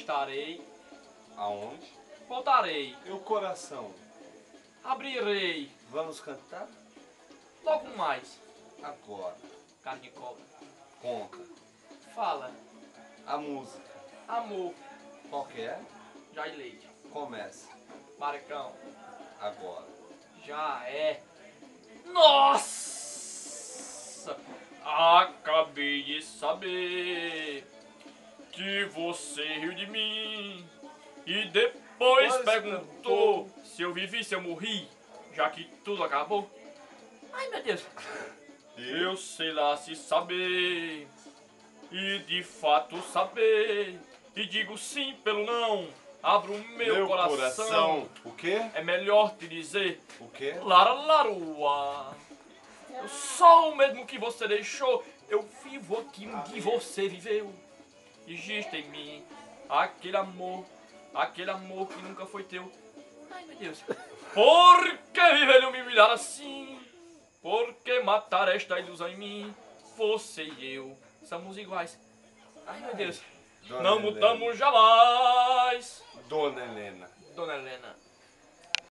Estarei, Aonde? voltarei, E o coração? abrirei, Vamos cantar? logo mais. Agora. Carne de cobra. Conta. Fala, A música. amor, Qual que é? Jair Leite. Começa. Maricão, Agora. já é. Nossa! Acabei de saber que você riu de mim e depois Pois perguntou se eu vivi, se eu morri, já que tudo acabou. Ai, meu Deus! Eu sei lá se saber e de fato saber e digo sim pelo não. Abro o meu coração. O quê? É melhor te dizer O quê? Lara Larua. Eu sou o mesmo que você deixou. Eu vivo aquilo que você viveu. Existe em mim aquele amor que nunca foi teu. Ai, meu Deus. Por que viver e me humilhar assim? Por que matar esta ilusão em mim? Você e eu somos iguais. Ai, meu Deus. Dona Não Helena. mudamos jamais. Dona Helena. Dona Helena.